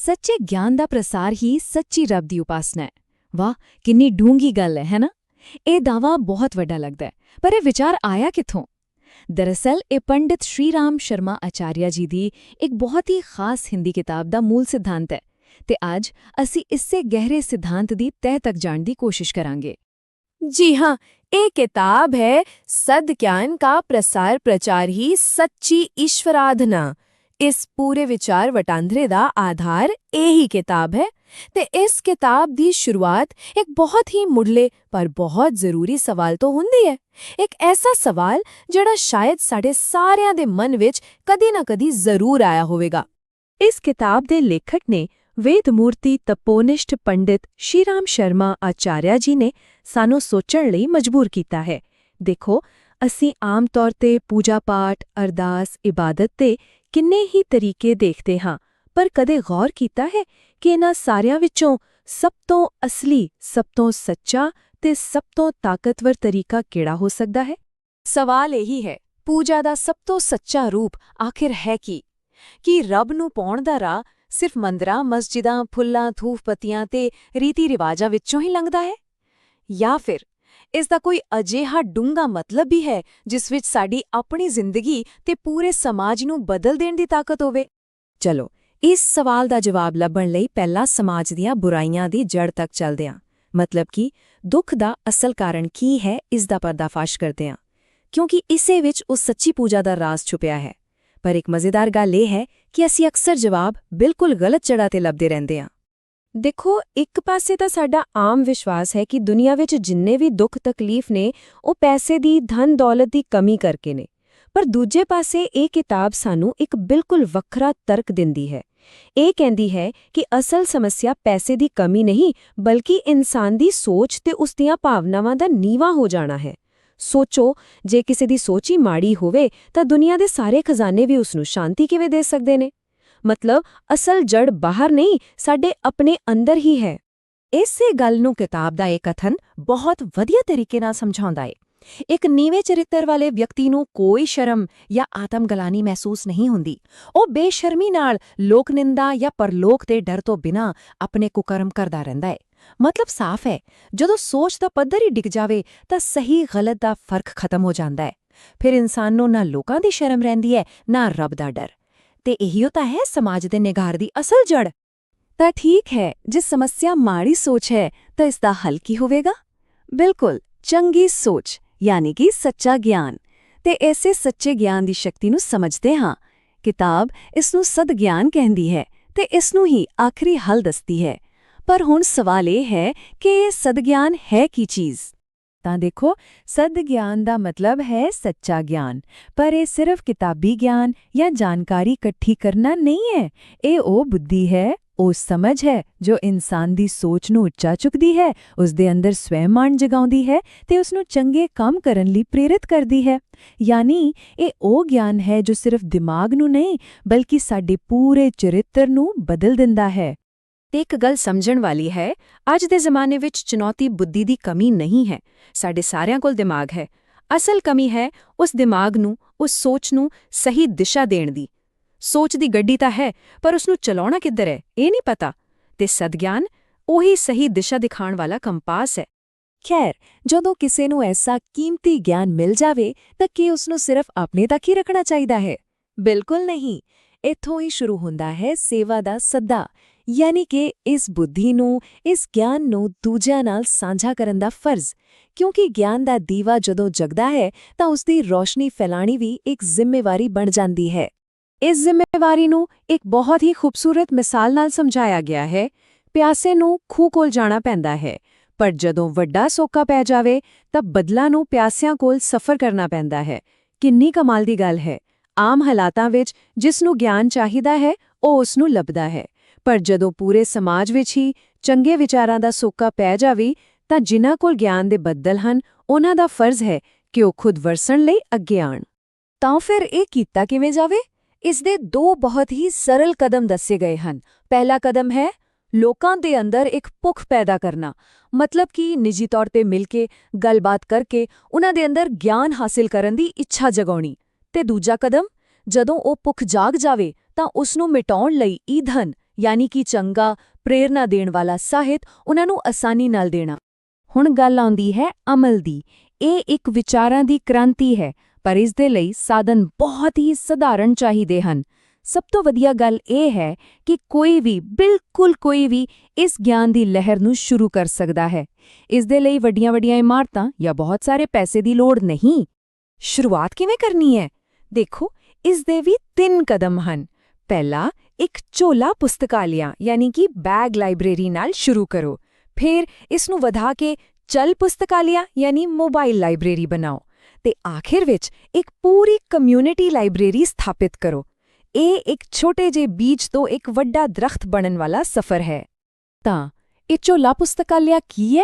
ਸੱਚੇ ਗਿਆਨ ਦਾ ਪ੍ਰਸਾਰ ਹੀ ਸੱਚੀ ਰੱਬ ਦੀ ਉਪਾਸਨਾ ਹੈ। ਵਾਹ, ਕਿੰਨੀ ਡੂੰਘੀ ਗੱਲ ਹੈ ਨਾ? ਇਹ ਦਾਵਾ ਬਹੁਤ ਵੱਡਾ ਲੱਗਦਾ ਹੈ, ਪਰ ਇਹ ਵਿਚਾਰ ਆਇਆ ਕਿੱਥੋਂ? ਦਰਅਸਲ ਇਹ ਪੰਡਿਤ ਸ਼੍ਰੀ ਰਾਮ ਸ਼ਰਮਾ ਆਚਾਰਿਆ ਜੀ ਦੀ ਇੱਕ ਬਹੁਤ ਹੀ ਖਾਸ ਹਿੰਦੀ ਕਿਤਾਬ ਦਾ ਮੂਲ ਸਿਧਾਂਤ ਹੈ, ਤੇ ਅੱਜ ਅਸੀਂ ਇਸੇ ਗਹਿਰੇ ਸਿਧਾਂਤ ਦੀ ਤਹਿ ਤੱਕ ਜਾਣ ਦੀ ਕੋਸ਼ਿਸ਼ ਕਰਾਂਗੇ। जी हाँ, एक किताब है सद्ज्ञान का प्रसार प्रचार ही सच्ची ईश्वराधना। इस पूरे विचार वटांदरे दा आधार यही किताब है ते इस किताब दी शुरुआत एक बहुत ही मुढ़ले पर बहुत जरूरी सवाल तो हुंदी है। एक ऐसा सवाल जिहड़ा शायद साडे सारियां दे मन विच कदी ना कदी जरूर आया होवेगा। इस किताब दे लेखक ने वेदमूर्ति तपोनिष्ठ पंडित श्री राम शर्मा आचार्य जी ने सानू सोचण लई मजबूर कीता है। देखो, असीं आम तौर ते पूजा पाठ, अरदास, इबादत ते किन्ने ही तरीके देखते हां, पर कदे गौर कीता है कि इन्हां सारियां विचों सब तो असली, सब तो सच्चा ते सब तो ताकतवर तरीका किहड़ा हो सकदा है? सवाल यही है, पूजा दा सब तो सच्चा रूप आखिर है की रब नूं पाउण दा राह सिर्फ मंदिरां, मस्जिदां, फुੱਲਾਂ, ਧੂਫ ਪੱਤੀਆਂ ਤੇ ਰੀਤੀ ਰਿਵਾਜਾਂ ਵਿੱਚੋਂ ਹੀ ਲੰਘਦਾ ਹੈ, ਜਾਂ ਫਿਰ ਇਸ ਦਾ ਕੋਈ ਅਜਿਹਾ ਡੂੰਘਾ ਮਤਲਬ ਵੀ ਹੈ ਜਿਸ ਵਿੱਚ ਸਾਡੀ ਆਪਣੀ ਜ਼ਿੰਦਗੀ ਤੇ ਪੂਰੇ ਸਮਾਜ ਨੂੰ ਬਦਲ ਦੇਣ ਦੀ ਤਾਕਤ ਹੋਵੇ? ਚਲੋ, ਇਸ ਸਵਾਲ ਦਾ ਜਵਾਬ ਲੱਭਣ ਲਈ ਪਹਿਲਾਂ ਸਮਾਜ ਦੀਆਂ ਬੁਰਾਈਆਂ ਦੀ ਜੜ ਤੱਕ ਚੱਲਦੇ ਹਾਂ। ਮਤਲਬ ਕਿ ਦੁੱਖ ਦਾ ਅਸਲ ਕਾਰਨ ਕੀ ਹੈ, ਇਸ ਦਾ ਪਰਦਾਫਾਸ਼ ਕਰਦੇ ਹਾਂ, ਕਿਉਂਕਿ ਇਸੇ ਵਿੱਚ ਉਹ ਸੱਚੀ ਪੂਜਾ ਦਾ ਰਾਜ਼ ਛੁਪਿਆ ਹੈ। ਪਰ ਇੱਕ ਮਜ਼ੇਦਾਰ ਗੱਲ ਇਹ ਹੈ ਕਿ ਅਸੀਂ ਅਕਸਰ ਜਵਾਬ ਬਿਲਕੁਲ ਗਲਤ ਜਗ੍ਹਾ ਤੇ ਲੱਭਦੇ ਰਹਿੰਦੇ ਹਾਂ। ਦੇਖੋ, ਇੱਕ ਪਾਸੇ ਤਾਂ ਸਾਡਾ ਆਮ ਵਿਸ਼ਵਾਸ ਹੈ ਕਿ ਦੁਨੀਆ ਵਿੱਚ ਜਿੰਨੇ ਵੀ ਦੁੱਖ ਤਕਲੀਫ ਨੇ ਉਹ ਪੈਸੇ ਦੀ, ਧਨ ਦੌਲਤ ਦੀ ਕਮੀ ਕਰਕੇ ਨੇ। ਪਰ ਦੂਜੇ ਪਾਸੇ ਇਹ ਕਿਤਾਬ ਸਾਨੂੰ ਇੱਕ ਬਿਲਕੁਲ ਵੱਖਰਾ ਤਰਕ ਦਿੰਦੀ ਹੈ। ਇਹ ਕਹਿੰਦੀ ਹੈ ਕਿ ਅਸਲ ਸਮੱਸਿਆ ਪੈਸੇ ਦੀ ਕਮੀ ਨਹੀਂ, ਬਲਕਿ ਇਨਸਾਨ ਦੀ ਸੋਚ ਤੇ ਉਸ ਦੀਆਂ ਭਾਵਨਾਵਾਂ ਦਾ ਨੀਵਾਂ ਹੋ ਜਾਣਾ ਹੈ। ਸੋਚੋ, ਜੇ ਕਿਸੇ ਦੀ ਸੋਚ ਹੀ ਮਾੜੀ ਹੋਵੇ ਤਾਂ ਦੁਨੀਆ ਦੇ ਸਾਰੇ ਖਜ਼ਾਨੇ ਵੀ ਉਸ ਨੂੰ ਸ਼ਾਂਤੀ ਕਿਵੇਂ ਦੇ ਸਕਦੇ ਨੇ? ਮਤਲਬ ਅਸਲ ਜੜ ਬਾਹਰ ਨਹੀਂ, ਸਾਡੇ ਆਪਣੇ ਅੰਦਰ ਹੀ ਹੈ। ਇਸੇ ਗੱਲ ਨੂੰ ਕਿਤਾਬ ਦਾ ਇਹ ਕਥਨ ਬਹੁਤ ਵਧੀਆ ਤਰੀਕੇ ਨਾਲ ਸਮਝਾਉਂਦਾ ਹੈ। ਇੱਕ ਨੀਵੇਂ ਚਰਿੱਤਰ ਵਾਲੇ ਵਿਅਕਤੀ ਨੂੰ ਕੋਈ ਸ਼ਰਮ ਜਾਂ ਆਤਮਗਲਾਨੀ ਮਹਿਸੂਸ ਨਹੀਂ ਹੁੰਦੀ। ਉਹ ਬੇਸ਼ਰਮੀ ਨਾਲ ਲੋਕ ਨਿੰਦਾ ਜਾਂ ਪਰਲੋਕ ਦੇ ਡਰ ਤੋਂ ਬਿਨਾਂ ਆਪਣੇ ਕੁਕਰਮ ਕਰਦਾ ਰਹਿੰਦਾ ਹੈ। ਮਤਲਬ ਸਾਫ਼ ਹੈ, ਜਦੋਂ ਸੋਚ ਦਾ ਪੱਧਰ ਹੀ ਡਿੱਗ ਜਾਵੇ ਤਾਂ ਸਹੀ ਗਲਤ ਦਾ ਫਰਕ ਖਤਮ ਹੋ ਜਾਂਦਾ ਹੈ। ਫਿਰ ਇਨਸਾਨ ਨੂੰ ਨਾ ਲੋਕਾਂ ਦੀ ਸ਼ਰਮ ਰਹਿੰਦੀ ਹੈ, ਨਾ ਰੱਬ ਦਾ ਡਰ। ਤੇ ਇਹੀਓ ਤਾਂ ਹੈ ਸਮਾਜ ਦੇ ਨਿਗਾਰ ਦੀ ਅਸਲ ਜੜ। ਤਾਂ ਠੀਕ ਹੈ, ਜੇ ਸਮੱਸਿਆ ਮਾੜੀ ਸੋਚ ਹੈ ਤਾਂ ਇਸ ਦਾ ਹੱਲ ਕੀ ਹੋਵੇਗਾ? ਬਿਲਕੁਲ, ਚੰਗੀ ਸੋਚ, ਯਾਨੀ ਕਿ ਸੱਚਾ ਗਿਆਨ। ਤੇ ਐਸੇ ਸੱਚੇ ਗਿਆਨ ਦੀ ਸ਼ਕਤੀ ਨੂੰ ਸਮਝਦੇ ਹਾਂ। ਕਿਤਾਬ ਇਸ ਨੂੰ ਸਦਗਿਆਨ ਕਹਿੰਦੀ ਹੈ ਤੇ ਇਸ ਨੂੰ ਹੀ ਆਖਰੀ ਹੱਲ ਦੱਸਦੀ ਹੈ। ਪਰ ਹੁਣ ਸਵਾਲ ਇਹ ਹੈ ਕਿ ਇਹ ਸਦਗਿਆਨ ਹੈ ਕੀ ਚੀਜ਼? ਤਾਂ ਦੇਖੋ, ਸਦਗਿਆਨ ਦਾ ਮਤਲਬ ਹੈ ਸੱਚਾ ਗਿਆਨ। ਪਰ ਇਹ ਸਿਰਫ ਕਿਤਾਬੀ ਗਿਆਨ ਜਾਂ ਜਾਣਕਾਰੀ ਇਕੱਠੀ ਕਰਨਾ ਨਹੀਂ ਹੈ। ਇਹ ਉਹ ਬੁੱਧੀ ਹੈ, ਉਹ ਸਮਝ ਹੈ ਜੋ ਇਨਸਾਨ ਦੀ ਸੋਚ ਨੂੰ ਉੱਚਾ ਚੁੱਕਦੀ ਹੈ, ਉਸ ਦੇ ਅੰਦਰ ਸਵੈਮਾਨ ਜਗਾਉਂਦੀ ਹੈ ਤੇ ਉਸ ਨੂੰ ਚੰਗੇ ਕੰਮ ਕਰਨ ਲਈ ਪ੍ਰੇਰਿਤ ਕਰਦੀ ਹੈ। ਯਾਨੀ ਇਹ ਉਹ ਗਿਆਨ ਹੈ ਜੋ ਸਿਰਫ ਦਿਮਾਗ ਨੂੰ ਨਹੀਂ, ਬਲਕਿ ਸਾਡੇ ਪੂਰੇ ਚਰਿੱਤਰ ਨੂੰ ਬਦਲ ਦਿੰਦਾ ਹੈ। ਤੇ ਇੱਕ ਗੱਲ ਸਮਝਣ ਵਾਲੀ ਹੈ, ਅੱਜ ਦੇ ਜ਼ਮਾਨੇ ਵਿੱਚ ਚੁਣੌਤੀ ਬੁੱਧੀ ਦੀ ਕਮੀ ਨਹੀਂ ਹੈ। ਸਾਡੇ ਸਾਰਿਆਂ ਕੋਲ ਦਿਮਾਗ ਹੈ। ਅਸਲ ਕਮੀ ਹੈ ਉਸ ਦਿਮਾਗ ਨੂੰ, ਉਸ ਸੋਚ ਨੂੰ ਸਹੀ ਦਿਸ਼ਾ ਦੇਣ ਦੀ। ਸੋਚ ਦੀ ਗੱਡੀ ਤਾਂ ਹੈ, ਪਰ ਉਸ ਨੂੰ ਚਲਾਉਣਾ ਕਿੱਧਰ ਹੈ, ਇਹ ਨਹੀਂ ਪਤਾ। ਤੇ ਸਦਗਿਆਨ ਉਹੀ ਸਹੀ ਦਿਸ਼ਾ ਦਿਖਾਉਣ ਵਾਲਾ ਕੰਪਾਸ ਹੈ। ਖੈਰ, ਜਦੋਂ ਕਿਸੇ ਨੂੰ ਐਸਾ ਕੀਮਤੀ ਗਿਆਨ ਮਿਲ ਜਾਵੇ ਤਾਂ ਕੀ ਉਸ ਨੂੰ ਸਿਰਫ ਆਪਣੇ ਤੱਕ ਹੀ ਰੱਖਣਾ ਚਾਹੀਦਾ ਹੈ? ਬਿਲਕੁਲ ਨਹੀਂ। ਇੱਥੋਂ ਹੀ ਸ਼ੁਰੂ ਹੁੰਦਾ ਹੈ ਸੇਵਾ ਦਾ ਸੱਦਾ, ਯਾਨੀ ਕਿ ਇਸ ਬੁੱਧੀ ਨੂੰ, ਇਸ ਗਿਆਨ ਨੂੰ ਦੂਜਿਆਂ ਨਾਲ ਸਾਂਝਾ ਕਰਨ ਦਾ ਫਰਜ਼। ਕਿਉਂਕਿ ਗਿਆਨ ਦਾ ਦੀਵਾ ਜਦੋਂ ਜਗਦਾ ਹੈ ਤਾਂ ਉਸ ਦੀ ਰੋਸ਼ਨੀ ਫੈਲਾਣੀ ਵੀ ਇੱਕ ਜ਼ਿੰਮੇਵਾਰੀ ਬਣ ਜਾਂਦੀ ਹੈ। ਇਸ ਜ਼ਿੰਮੇਵਾਰੀ ਨੂੰ ਇੱਕ ਬਹੁਤ ਹੀ ਖੂਬਸੂਰਤ ਮਿਸਾਲ ਨਾਲ ਸਮਝਾਇਆ ਗਿਆ ਹੈ। ਪਿਆਸੇ ਨੂੰ ਖੂਹ ਕੋਲ ਜਾਣਾ ਪੈਂਦਾ ਹੈ, ਪਰ ਜਦੋਂ ਵੱਡਾ ਸੋਕਾ ਪੈ ਜਾਵੇ ਤਾਂ ਬਦਲਾਂ ਨੂੰ ਪਿਆਸਿਆਂ ਕੋਲ ਸਫ਼ਰ ਕਰਨਾ ਪੈਂਦਾ ਹੈ। ਕਿੰਨੀ ਕਮਾਲ ਦੀ ਗੱਲ ਹੈ। ਆਮ ਹਾਲਾਤਾਂ ਵਿੱਚ ਜਿਸ ਨੂੰ ਗਿਆਨ ਚਾਹੀਦਾ ਹੈ ਉਹ ਉਸ ਨੂੰ ਲੱਭਦਾ ਹੈ, ਪਰ ਜਦੋਂ ਪੂਰੇ ਸਮਾਜ ਵਿੱਚ ਹੀ ਚੰਗੇ ਵਿਚਾਰਾਂ ਦਾ ਸੋਕਾ ਪੈ ਜਾਵੇ ਤਾਂ ਜਿਨ੍ਹਾਂ ਕੋਲ ਗਿਆਨ ਦੇ ਬੱਦਲ ਹਨ, ਉਹਨਾਂ ਦਾ ਫਰਜ਼ ਹੈ ਕਿ ਉਹ ਖੁਦ ਵਰਸਣ ਲਈ ਅੱਗੇ ਆਣ। ਤਾਂ ਫਿਰ ਇਹ ਕੀਤਾ ਕਿਵੇਂ ਜਾਵੇ? ਇਸ ਦੇ ਦੋ ਬਹੁਤ ਹੀ ਸਰਲ ਕਦਮ ਦੱਸੇ ਗਏ ਹਨ। ਪਹਿਲਾ ਕਦਮ ਹੈ ਲੋਕਾਂ ਦੇ ਅੰਦਰ ਇੱਕ ਭੁੱਖ ਪੈਦਾ ਕਰਨਾ, ਮਤਲਬ ਕਿ ਨਿੱਜੀ ਤੌਰ ਤੇ ਮਿਲ ਕੇ ਗੱਲਬਾਤ ਕਰਕੇ ਉਹਨਾਂ ਦੇ ਅੰਦਰ ਗਿਆਨ ਹਾਸਿਲ ਕਰਨ ਦੀ ਇੱਛਾ ਜਗਾਉਣੀ। ਤੇ ਦੂਜਾ ਕਦਮ, ਜਦੋਂ ਉਹ ਭੁੱਖ ਜਾਗ ਜਾਵੇ ਤਾਂ ਉਸ ਨੂੰ ਮਿਟਾਉਣ ਲਈ ਈਂਧਨ ਯਾਨੀ ਕਿ ਚੰਗਾ, ਪ੍ਰੇਰਨਾ ਦੇਣ ਵਾਲਾ ਸਾਹਿਤ ਉਹਨਾਂ ਨੂੰ ਆਸਾਨੀ ਨਾਲ ਦੇਣਾ। ਹੁਣ ਗੱਲ ਆਉਂਦੀ ਹੈ ਅਮਲ ਦੀ। ਇਹ ਇੱਕ ਵਿਚਾਰਾਂ ਦੀ ਕ੍ਰਾਂਤੀ ਹੈ, ਪਰ ਇਸ ਦੇ ਲਈ ਸਾਧਨ ਬਹੁਤ ਹੀ ਸਧਾਰਨ ਚਾਹੀਦੇ ਹਨ। ਸਭ ਤੋਂ ਵਧੀਆ ਗੱਲ ਇਹ ਹੈ ਕਿ ਕੋਈ ਵੀ, ਬਿਲਕੁਲ ਕੋਈ ਵੀ ਇਸ ਗਿਆਨ ਦੀ ਲਹਿਰ ਨੂੰ ਸ਼ੁਰੂ ਕਰ ਸਕਦਾ ਹੈ। ਇਸ ਦੇ ਲਈ ਵੱਡੀਆਂ-ਵੱਡੀਆਂ ਇਮਾਰਤਾਂ ਜਾਂ ਬਹੁਤ ਸਾਰੇ ਪੈਸੇ ਦੀ ਲੋੜ ਨਹੀਂ। ਸ਼ੁਰੂਆਤ ਕਿਵੇਂ ਕਰਨੀ ਹੈ? ਦੇਖੋ, ਇਸ ਦੇ ਵੀ 3 ਕਦਮ ਹਨ। ਪਹਿਲਾ, ਇੱਕ ਝੋਲਾ ਪੁਸਤਕਾਲਿਆ ਯਾਨੀ ਕਿ ਬੈਗ ਲਾਇਬ੍ਰੇਰੀ ਨਾਲ ਸ਼ੁਰੂ ਕਰੋ। ਫਿਰ ਇਸ ਨੂੰ ਵਧਾ ਕੇ ਚਲ ਪੁਸਤਕਾਲਿਆ ਯਾਨੀ ਮੋਬਾਈਲ ਲਾਇਬ੍ਰੇਰੀ ਬਣਾਓ ਤੇ ਆਖਿਰ ਵਿੱਚ ਇੱਕ ਪੂਰੀ ਕਮਿਊਨਿਟੀ ਲਾਇਬ੍ਰੇਰੀ ਸਥਾਪਿਤ ਕਰੋ। ਇਹ ਇੱਕ ਛੋਟੇ ਜਿਹੇ ਬੀਜ ਤੋਂ ਇੱਕ ਵੱਡਾ ਦਰਖਤ ਬਣਨ ਵਾਲਾ ਸਫ਼ਰ ਹੈ। ਤਾਂ ਇਹ ਝੋਲਾ ਪੁਸਤਕਾਲਿਆ ਕੀ ਹੈ?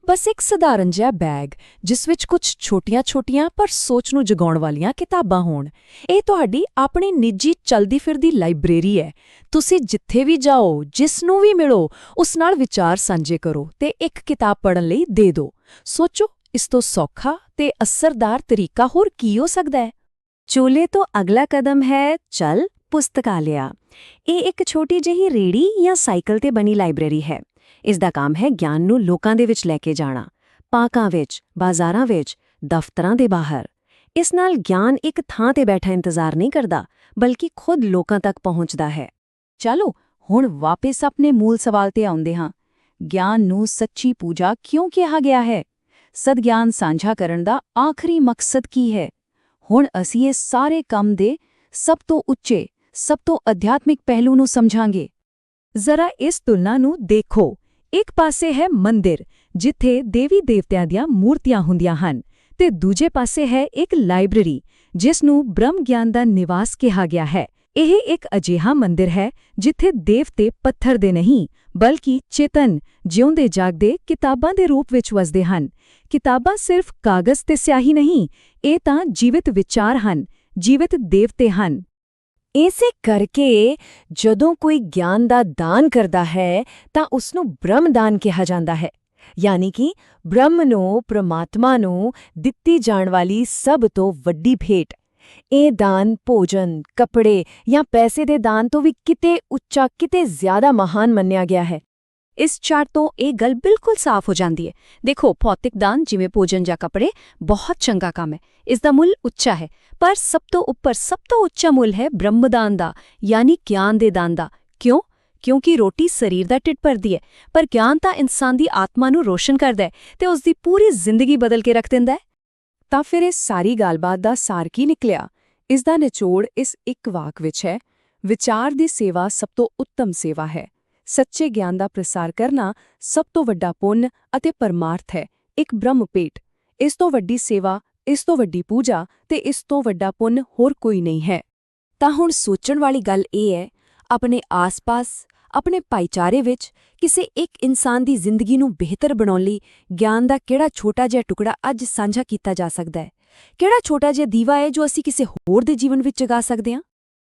ਬਸ ਇੱਕ ਸਧਾਰਨ ਜਿਹਾ ਬੈਗ ਜਿਸ ਵਿੱਚ ਕੁਝ ਛੋਟੀਆਂ-ਛੋਟੀਆਂ ਪਰ ਸੋਚ ਨੂੰ ਜਗਾਉਣ ਵਾਲੀਆਂ ਕਿਤਾਬਾਂ ਹੋਣ। ਇਹ ਤੁਹਾਡੀ ਆਪਣੀ ਨਿੱਜੀ ਚਲਦੀ ਫਿਰਦੀ ਲਾਇਬ੍ਰੇਰੀ ਹੈ। ਤੁਸੀਂ ਜਿੱਥੇ ਵੀ ਜਾਓ, ਜਿਸ ਨੂੰ ਵੀ ਮਿਲੋ, ਉਸ ਨਾਲ ਵਿਚਾਰ ਸਾਂਝੇ ਕਰੋ ਤੇ ਇੱਕ ਕਿਤਾਬ ਪੜ੍ਹਨ ਲਈ ਦੇ ਦਿਓ। ਸੋਚੋ, ਇਸ ਤੋਂ ਸੌਖਾ ਤੇ ਅਸਰਦਾਰ ਤਰੀਕਾ ਹੋਰ ਕੀ ਹੋ ਸਕਦਾ ਹੈ? ਝੋਲੇ ਤੋਂ ਅਗਲਾ ਕਦਮ ਹੈ ਚਲ ਪੁਸਤਕਾਲਿਆ। ਇਹ ਇੱਕ ਛੋਟੀ ਜਿਹੀ ਰੇੜੀ ਜਾਂ ਸਾਈਕਲ ਤੇ ਬਣੀ ਲਾਇਬ੍ਰੇਰੀ ਹੈ। ਇਸ ਦਾ ਕੰਮ ਹੈ ਗਿਆਨ ਨੂੰ ਲੋਕਾਂ ਦੇ ਵਿੱਚ ਲੈ ਕੇ ਜਾਣਾ, ਪਾਰਕਾਂ ਵਿੱਚ, ਬਾਜ਼ਾਰਾਂ ਵਿੱਚ, ਦਫ਼ਤਰਾਂ ਦੇ ਬਾਹਰ। ਇਸ ਨਾਲ ਗਿਆਨ ਇੱਕ ਥਾਂ ਤੇ ਬੈਠਾ ਇੰਤਜ਼ਾਰ ਨਹੀਂ ਕਰਦਾ, ਬਲਕਿ ਖੁਦ ਲੋਕਾਂ ਤੱਕ ਪਹੁੰਚਦਾ ਹੈ। ਚਲੋ ਹੁਣ ਵਾਪਸ ਆਪਣੇ ਮੂਲ ਸਵਾਲ ਤੇ ਆਉਂਦੇ ਹਾਂ। ਗਿਆਨ ਨੂੰ ਸੱਚੀ ਪੂਜਾ ਕਿਉਂ ਕਿਹਾ ਗਿਆ ਹੈ? ਸਦਗਿਆਨ ਸਾਂਝਾ ਕਰਨ ਦਾ ਆਖਰੀ ਮਕਸਦ ਕੀ ਹੈ? ਹੁਣ ਅਸੀਂ ਇਸ ਸਾਰੇ ਕੰਮ ਦੇ ਸਭ ਤੋਂ ਉੱਚੇ, ਸਭ ਤੋਂ ਅਧਿਆਤਮਿਕ ਪਹਿਲੂ ਨੂੰ ਸਮਝਾਂਗੇ। ਜ਼ਰਾ ਇਸ ਤੁਲਨਾ ਨੂੰ ਦੇਖੋ। ਇੱਕ ਪਾਸੇ ਹੈ ਮੰਦਿਰ, ਜਿੱਥੇ ਦੇਵੀ ਦੇਵਤਿਆਂ ਦੀਆਂ ਮੂਰਤੀਆਂ ਹੁੰਦੀਆਂ ਹਨ, ਤੇ ਦੂਜੇ ਪਾਸੇ ਹੈ ਇੱਕ ਲਾਇਬ੍ਰੇਰੀ, ਜਿਸ ਨੂੰ ਬ੍ਰਹਮ ਗਿਆਨ ਦਾ ਨਿਵਾਸ ਕਿਹਾ ਗਿਆ ਹੈ। ਇਹ ਇੱਕ ਅਜਿਹਾ ਮੰਦਿਰ ਹੈ ਜਿੱਥੇ ਦੇਵਤੇ ਪੱਥਰ ਦੇ ਨਹੀਂ, ਬਲਕਿ ਚੇਤਨ, ਜਿਉਂਦੇ ਜਾਗਦੇ ਕਿਤਾਬਾਂ ਦੇ ਰੂਪ ਵਿੱਚ ਵਸਦੇ ਹਨ। ਕਿਤਾਬਾਂ ਸਿਰਫ ਕਾਗਜ਼ ਤੇ ਸਿਆਹੀ ਨਹੀਂ, ਇਹ ਤਾਂ ਜੀਵਿਤ ਵਿਚਾਰ ਹਨ, ਜੀਵਿਤ ਦੇਵਤੇ ਹਨ। ਇਸੇ ਕਰਕੇ ਜਦੋਂ ਕੋਈ ਗਿਆਨ ਦਾ ਦਾਨ ਕਰਦਾ ਹੈ ਤਾਂ ਉਸ ਨੂੰ ਬ੍ਰਹਮਦਾਨ ਕਿਹਾ ਜਾਂਦਾ ਹੈ, ਯਾਨੀ ਕਿ ਬ੍ਰਹਮ ਨੂੰ, ਪ੍ਰਮਾਤਮਾ ਨੂੰ ਦਿੱਤੀ ਜਾਣ ਵਾਲੀ ਸਭ ਤੋਂ ਵੱਡੀ ਭੇਟ। ਇਹ ਦਾਨ ਭੋਜਨ, ਕੱਪੜੇ ਜਾਂ ਪੈਸੇ ਦੇ ਦਾਨ ਤੋਂ ਵੀ ਕਿਤੇ ਉੱਚਾ, ਕਿਤੇ ਜ਼ਿਆਦਾ ਮਹਾਨ ਮੰਨਿਆ ਗਿਆ ਹੈ। ਇਸ ਚਾਰਟ ਤੋਂ ਇਹ ਗੱਲ ਬਿਲਕੁਲ ਸਾਫ਼ ਹੋ ਜਾਂਦੀ ਹੈ। ਦੇਖੋ, ਭੌਤਿਕ ਦਾਨ ਜਿਵੇਂ ਭੋਜਨ ਜਾਂ ਕੱਪੜੇ ਬਹੁਤ ਚੰਗਾ ਕੰਮ ਹੈ, ਇਸ ਦਾ ਮੁੱਲ ਉੱਚਾ ਹੈ, ਪਰ ਸਭ ਤੋਂ ਉੱਪਰ, ਸਭ ਤੋਂ ਉੱਚਾ ਮੁੱਲ ਹੈ ਬ੍ਰਹਮਦਾਨ ਦਾ, ਯਾਨੀ ਗਿਆਨ ਦੇ ਦਾਨ ਦਾ। ਕਿਉਂ? ਕਿਉਂਕਿ ਰੋਟੀ ਸਰੀਰ ਦਾ ਢਿੱਡ ਭਰਦੀ ਹੈ, ਪਰ ਗਿਆਨ ਤਾਂ ਇਨਸਾਨ ਦੀ ਆਤਮਾ ਨੂੰ ਰੋਸ਼ਨ ਕਰਦਾ ਹੈ ਤੇ ਉਸ ਦੀ ਪੂਰੀ ਜ਼ਿੰਦਗੀ ਬਦਲ ਕੇ ਰੱਖ ਦਿੰਦਾ ਹੈ। ਤਾਂ ਫਿਰ ਇਸ ਸਾਰੀ ਗੱਲਬਾਤ ਦਾ ਸਾਰ ਕੀ ਨਿਕਲਿਆ? ਇਸ ਦਾ ਨਿਚੋੜ ਇਸ ਇੱਕ ਵਾਕ ਵਿੱਚ ਹੈ: ਵਿਚਾਰ ਦੀ ਸੇਵਾ ਸਭ ਤੋਂ ਉੱਤਮ ਸੇਵਾ ਹੈ। ਸੱਚੇ ਗਿਆਨ ਦਾ ਪ੍ਰਸਾਰ ਕਰਨਾ ਸਭ ਤੋਂ ਵੱਡਾ ਪੁੰਨ ਅਤੇ ਪਰਮਾਰਥ ਹੈ, ਇੱਕ ਬ੍ਰਹਮ ਭੇਟ। ਇਸ ਤੋਂ ਵੱਡੀ ਸੇਵਾ, ਇਸ ਤੋਂ ਵੱਡੀ ਪੂਜਾ ਤੇ ਇਸ ਤੋਂ ਵੱਡਾ ਪੁੰਨ ਹੋਰ ਕੋਈ ਨਹੀਂ ਹੈ। ਤਾਂ ਹੁਣ ਸੋਚਣ ਵਾਲੀ ਗੱਲ ਇਹ ਹੈ, ਆਪਣੇ ਆਸ-ਪਾਸ, ਆਪਣੇ ਭਾਈਚਾਰੇ ਵਿੱਚ ਕਿਸੇ ਇੱਕ ਇਨਸਾਨ ਦੀ ਜ਼ਿੰਦਗੀ ਨੂੰ ਬਿਹਤਰ ਬਣਾਉਣ ਲਈ ਗਿਆਨ ਦਾ ਕਿਹੜਾ ਛੋਟਾ ਜਿਹਾ ਟੁਕੜਾ ਅੱਜ ਸਾਂਝਾ ਕੀਤਾ ਜਾ ਸਕਦਾ ਹੈ? ਕਿਹੜਾ ਛੋਟਾ ਜਿਹਾ ਦੀਵਾ ਹੈ ਜੋ ਅਸੀਂ ਕਿਸੇ ਹੋਰ ਦੇ ਜੀਵਨ ਵਿੱਚ ਜਗਾ ਸਕਦੇ ਹਾਂ?